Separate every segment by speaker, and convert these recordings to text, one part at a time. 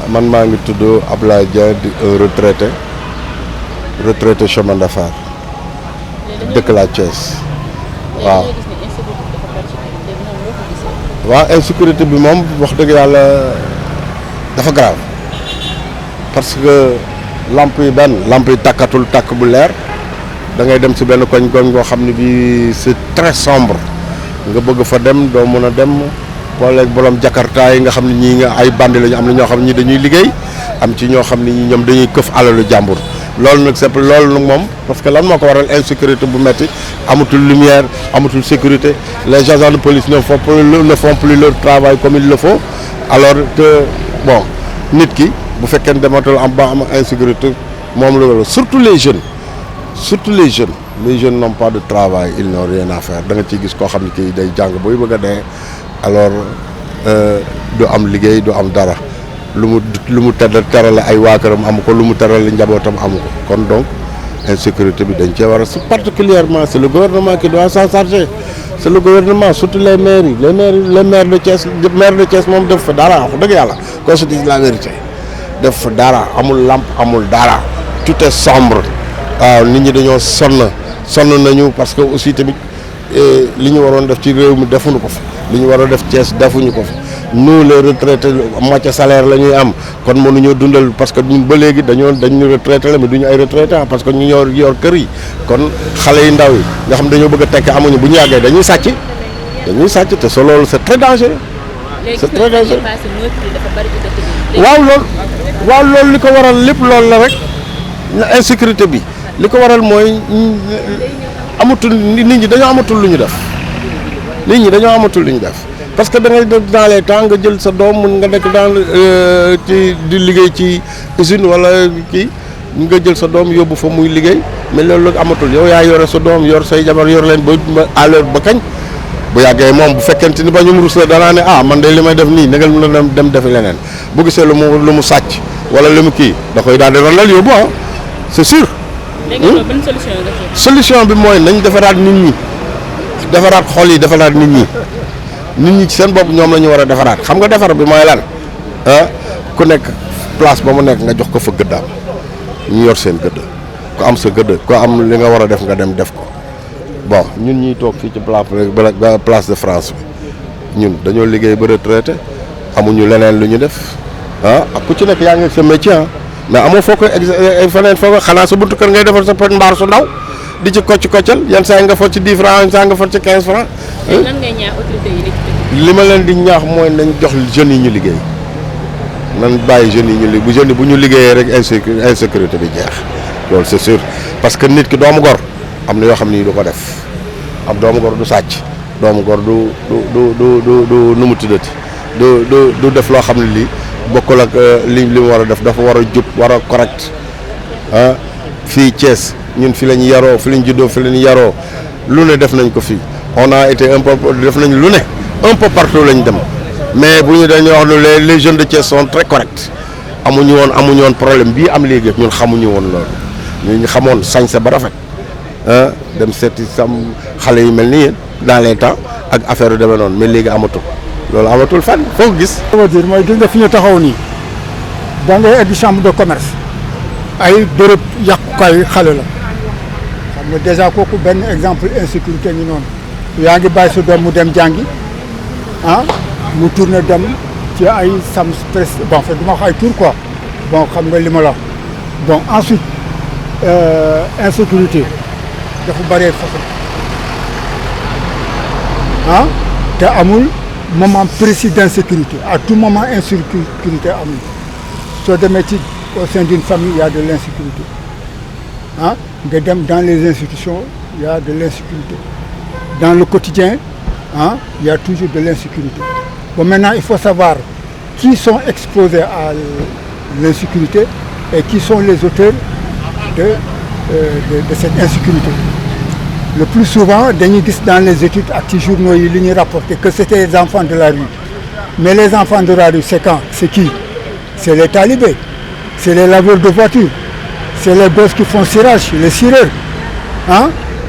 Speaker 1: man maa ngi tudd Ablaye Dia di retraité chemin d'affaires dëkk la Thiès waaw. waaw insécurité bi moom wax dëgg yàlla dafa grave parce que lamp yi lamp yi tàkkatul tàkk bu leer da ngay dem ci benn koñ goo xam ne bi c'est très sombre nga bëgg fa dem doo mën a dem booleeg borom jakarta yi nga xam ne ñii nga ay bandi lañu am na ñoo xam ne ñi dañuy liggéey am ci ñoo xam ne ñi ñoom dañuy këf alalu jàmbur loolu nag c'est loolu nag moom parce que lan moo ko waral insécurité bu metti amatul lumière amatul sécurité les agents de police ne font plus leur travail comme il le faut alors que bon nit ki bu fekkee ne dematul am ba am insécurité moom la surtout les jeunes les jeunes n'ont pas de travail ils n'ont rien à faire da nga ciy gis koo xam ne kii day jàng booy bëgg a dee alors du am liggéey du am dara lu mu terale ay waa këram amu ko lu mu terale njabootam amu ko kon donc insécurité bi dañ cee war a particulièrement c'est le gouvernement qui doit s'en charger c'est le gouvernement surtout les maires de Thiès moom def fa dara wax dëgg yàlla qu'on se dise la vérité def fa dara amul lampe amul dara tout est sombre waaw nit ñi dañoo sonn nañu parce que aussi tamit li ñu waroon def ci réew mi defuñu ko fa li ñu waroon def Thiès defuñu ko fa nous les retraités moitié salaire la ñuy am kon mënuñoo dundal parce que ñun ba léegi dañu retraité la mais duñu ay retraité parce que ñu yor kër yi kon xale yu ndaw yi nga xam dañoo bëgg a tekki amuñu bu ñu yàggee dañuy sàcc te so loolu c'est très dangereux. c'est très dangereux waaw loolu li ko waral lépp loolu la rek insécurité bi li ko waral mooy amatul nit ñi dañoo amatul lu ñu def parce que da ngay def dans les temps nga jël sa doom mun nga nekk dans ci di liggéey ci usine wala kii nga jël sa doom yóbbu fa muy liggéey mais loolu amatul yow yaa yore sa doom yor say jabar yor leen ba à l'heure ba kañ bu yàggee moom bu fekkente ni ba ñu rus la danaa ne man de li may def nii nagal mën a dem defi leneen bu gisee lu mu sàcc wala lu mu kii da koy daal di ronal yóbbu c'est sûr.
Speaker 2: léegi loolu ban
Speaker 1: solution bi mooy nañ defaraat nit ñi defaraat xol yi defaraat nit ñi ci seen bopp ñoom la ñu war a defaraat xam nga defar bi mooy lan ku nekk place ba mu nekk nga jox ko fa gëddaam ñu yor seen gëdd ku am sa gëdd ku am li nga war a def nga dem def ko bon ñun ñuy toog fii ci place de France bi ñun dañoo liggéey ba retraité amuñu leneen lu ñu def ak ku ci nekk yaa ngi sa métier mais amoo foo ko feneen foo ko xanaa sa buntu kër ngay defar sa mbaar su ndaw di ci koccal yenn saa nga fa ci 10 francs yenn saa nga fa ci 15 francs.
Speaker 2: lan ngay ñaax autorité yi
Speaker 1: li ma leen di ñaax mooy nañ jox jeunes yi ñu liggéey nan bàyyi jeunes yi ñu liggéey bu jeunes yi bu ñu liggéeyee rek insécurité bi jeex loolu c'est sûr parce que nit ki doomu gor am na yoo xam ni du ko def am doomu gor du sàcc doomu gor du nu mu tuddati du def loo xam ne lii bokkul ak li mu war a def dafa war a jub war a correct fii Thiès ñun fi lañ yaroo fi lañ juddoo fi lañ yaroo lu ne def nañ ko fii on a été un peu def nañ lu ne un peu partout lañ dem mais bu ñu dañuy wax ne les jeunes de Thiès sont très corrects amuñu woon problème bii am léegi ñun xamuñu woon loolu ñu xamoon sañse ba rafet dem seeti sam xale yu mel ni yéen dans les temps ak affaire yu demee noonu mais léegi amatul loolu amatul fenn foo ko gis.
Speaker 3: ça veut dire mooy gis nga fi ñu taxaw nii da ngay egg chambre de commerce ay bërëb yàqukaay xale la xam nga déjà kooku benn exemple insécurité ñu noonu yaa ngi bàyyi sa doom mu dem jàngi mu tourné dem ci ay sam stress bon fait du ma wax ay tour quoi bon xam nga li ma la wax bon ensuite insécurité dafa bëree façon te amul moment précis d'insécurité à tout moment insécurité amul soo demee ci au sein d'une famille il y a de l'insécurité nga dem dans les institutions il y a de l'insécurité dans le quotidien il y a toujours de l'insécurité bon maintenant il faut savoir qui sont exposés à l'insécurité et qui sont les auteurs de cette insécurité. Le plus souvent dañuy gis dans les études ak ci journaux yi li ñuy rapporté que c'était les enfants de la rue mais les enfants de la rue c'est quand c'est qui c'est les talibés c'est les laveurs de voitures c'est les gosses qui font cirage les cireurs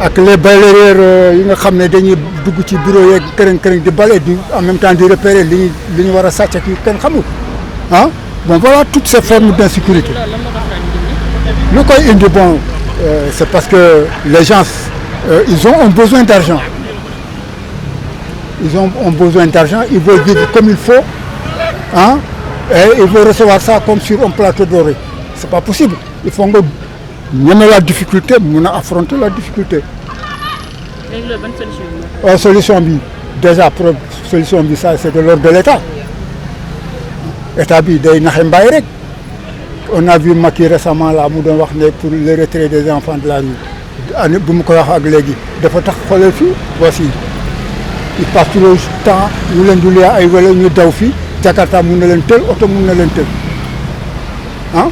Speaker 3: ak les balayeurs yi nga xam ne dañuy dugg ci bureau yeeg kërën di bale di en même temps di repérer li ñu war a sàcc ak yu kenn xamul ah bon voilà toutes ces formes d'insécurité.
Speaker 2: loolu lan moo ko faral di dindi.
Speaker 3: lu koy indi bon c'est parce que les gens ils ont un besoin d'argent. Ils ont un besoin d'argent, ils veulent vivre comme il faut, hein, et ils veulent recevoir ça comme sur un plateau doré. C'est pas possible. Il faut que nous la difficulté, nous affronter la difficulté.
Speaker 2: léegi loolu ban solution bi.
Speaker 3: Solution bi déjà solution bi ça c'est de l'ordre de l'État. État bi day naxe mbaay rek. On a vu Macky récemment là mu doon wax ne pour le retrait des enfants de la rue. année bu mu ko wax ak léegi dafa tax xoolal fii voici. Il passe tout le temps ñu leen di luy ay wala ñu daw fii Jakarta mun na leen tël oto mun na leen tël ah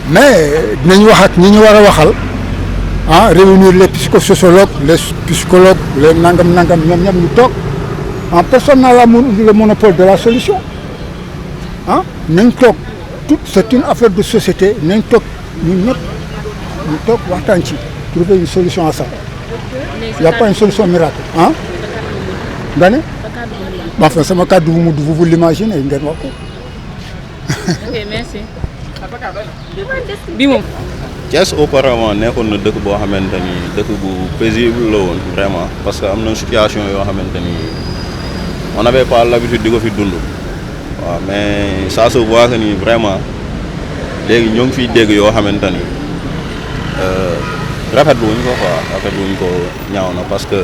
Speaker 3: mais dinañ wax ak ñi ñu war a waxal ah réunir les psychosociologues les psychologues les nangam ñoom ñëpp ñu toog en personne n'a le monopole de la solution ah nañ toog tout c'est une affaire de société nañ toog ñun ñëpp ñu toog waxtaan ci trouver une solution à ça. Il n'y a pas une solution miracle ah. nga ne enfin sama kàddu bu mujj vous l'imaginez ngeen wax ko.
Speaker 2: ok merci. bi moom.
Speaker 4: Thiès auparavant nekkoon na dëkk boo xamante ni dëkk bu paisible la woon vraiment parce que am na situation yoo xamante ni on n'avait pas l'habitude di ko fi dund waaw mais ça se voit que ni vraiment léegi ñoo ngi fiy dégg yoo xamante ni rafetlu wuñ ko quoi rafetlu wuñ ko ñaaw na parce que.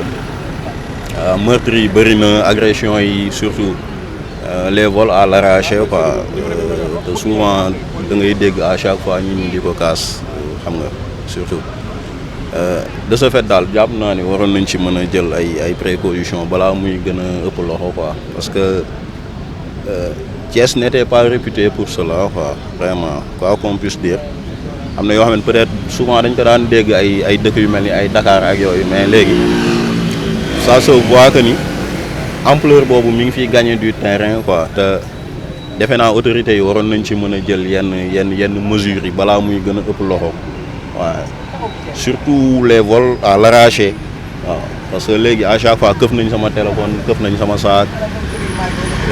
Speaker 4: Meurtre yi bëri na agression yi surtout les vols à l'arraché quoi te souvent da ngay dégg à chaque fois ñi di ko kaas xam nga surtout de ce fait daal jàpp naa ni waroon nañ ci mën a jël ay précautions balaa muy gën a ëpp loxo quoi parce que Thiès n'était pas réputé pour cela quoi vraiment quoi qu'on puisse dire am na yoo xam ne peut-être souvent dañ ko daan dégg ay dëkk yu mel ni ay Dakar ak yooyu mais léegi. Ça se voit que ni ampleur boobu mi ngi fiy gagner du terrain quoi te defe naa autorités yi waroon nañ ci mën a jël yenn mesures yi balaa muy gën a ëpp loxo waaw surtout les vols à l'arraché waaw parce que léegi à chaque fois këf nañ sama téléphone këf nañ sama saak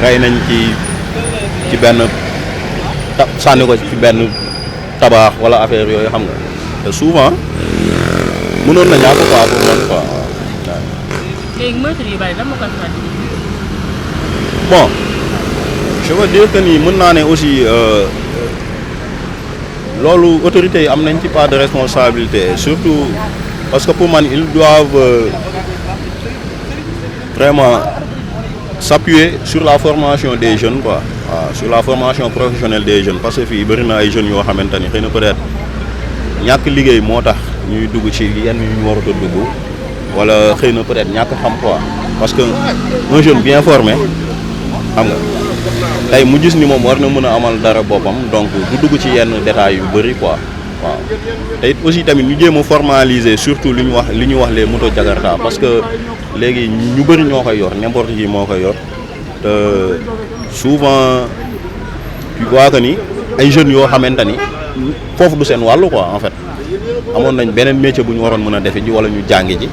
Speaker 4: rey nañ ci benn sànni ko ci benn tabax wala affaire yooyu xam nga te souvent mënoon na ñàkk quoi pour man quoi.
Speaker 2: léegi meurtre yu bari lan moo koy faral di
Speaker 4: bon je veux dire que ni mën naa ne aussi loolu autorités yi am nañ ci part de responsabilité surtout parce que pour man ils doivent vraiment s'appuyer sur la formation des jeunes quoi waaw sur la formation professionnelle des jeunes parce que fii bëri na ay jeunes yoo xamante ni xëy na peut-être ñàkk liggéey moo tax ñuy dugg ci yenn yu ñu warut a dugg. wala xëy na peut-être ñàkk xam quoi parce que un jeune bien formé xam nga tey mu gis ni moom war na mën a amal dara boppam donc du dugg ci yenn détails yu bëri quoi waaw te it aussi tamit ñu jéem a formaliser surtout li ñu wax les motos Jakarta parce que léegi ñu bëri ñoo koy yor n'importe qui moo koy yor te souvent tu vois que ni ay jeunes yoo xamante ni foofu du seen wàllu quoi en fait amoon nañ beneen métier bu ñu waroon mën a defe ji wala ñu jàngi ji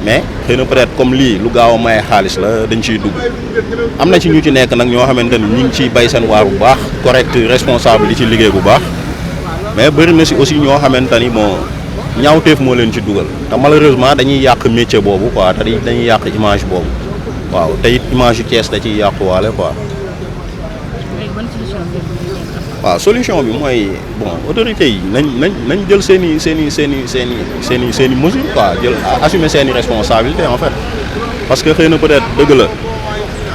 Speaker 4: mais xëy na peut-être comme lii lu gaaw a maye xaalis la dañ ciy dugg am na ci ñu ci nekk nag ñoo xamante ni ñu ngi ciy bay seen waar bu baax correct responsable yi ci liggéey bu baax mais bëri na si aussi ñoo xamante ni bon ñaawteef moo leen ci dugal te malheureusement dañuy yàq métier boobu quoi te dañuy yàq image boobu waaw te it image yu Thiès da ciy yàquwaale quoi. waaw solution bi mooy bon autorités yi nañ jël seen i mesures quoi jël assumer seen i responsabilités en fait parce que xëy na peut-être dëgg la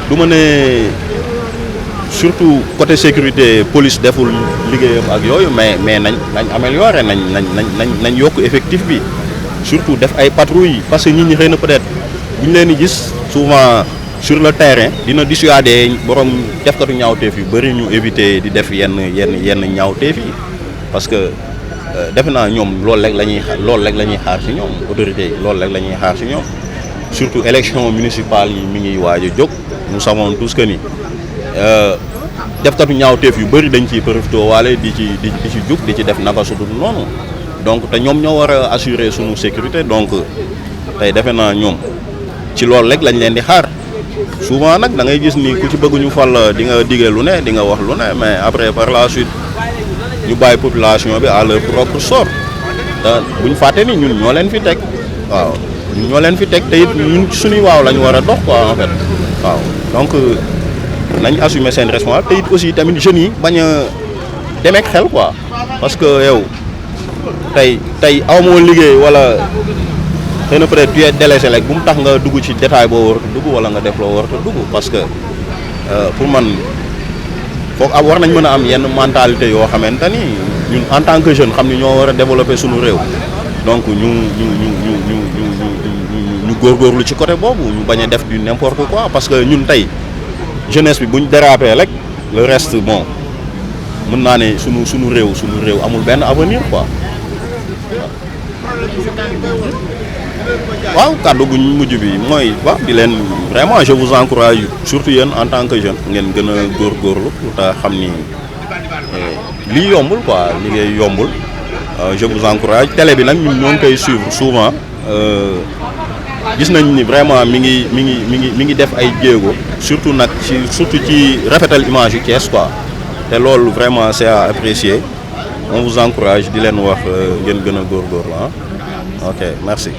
Speaker 4: du ma ne surtout côté sécurité police deful liggéeyam ak yooyu mais nañ améliorer nañ yokk effectif bi surtout def ay patrouilles parce que nit ñi xëy na peut-être bu ñu leen di gis souvent. sur le terrain dina dissuader borom defkatu ñaawteef yu bëri ñu éviter di def yenn ñaawteef yi parce que defe naa ñoom loolu rek la ñuy xaar ci ñoom autorités yi loolu rek la ñuy xaar ci ñoom surtout élection municipale yi mi ngi waaj a jóg nous savons tous que ni defkatu ñaawteef yu bëri dañ ciy profité waale di ci jug di ci def naka su dul noonu donc te ñoom ñoo war a assurer sunu sécurité donc tey defe naa ñoom ci loolu rek lañ leen di xaar souvent nag da ngay gis ni ku ci bëgg ñu fal di nga dige lu ne di nga wax lu ne mais après par la suite ñu bàyyi population bi à leur propre sort te buñ fàtte ni ñun ñoo leen fi teg waaw ñun ñoo leen fi teg te it ñun suñuy waaw la ñu war a dox quoi en fait waaw donc nañ assumer seen responsabilité te it aussi tamit jeunes yi bañ a demeek xel quoi parce que yow tey aw moo liggéey wala xëy na peut-être tu es délaissé rek bu mu tax nga dugg ci détail boo warut a dugg wala nga def loo warut a dugg parce que pour man foog war nañ mën a am yenn mentalité yoo xamante ni ñun en tant que jeune xam ni ñoo war a développer suñu réew donc ñu góorgóorlu ci côté boobu ñu bañ a def du n'importe quoi parce que ñun tey jeunesse bi buñ dérapé rek le reste bon mën naa ne suñu réew amul benn avenir quoi waaw kàddu gu mujj bi mooy waaw di leen vraiment je vous encourage surtout yéen en tant que jeune ngeen gën a góorgóorlu te xam ni lii yombul quoi liggéey yombul je vous encourage télé bi nag ñun ñoo ngi koy suivre souvent gis nañ ni vraiment mi ngi def ay jéego surtout nag surtout ci rafetal image yu Thiès quoi te loolu vraiment c'est à apprécier on vous encourage di leen wax ngeen gën a góorgóorlu ah ok merci.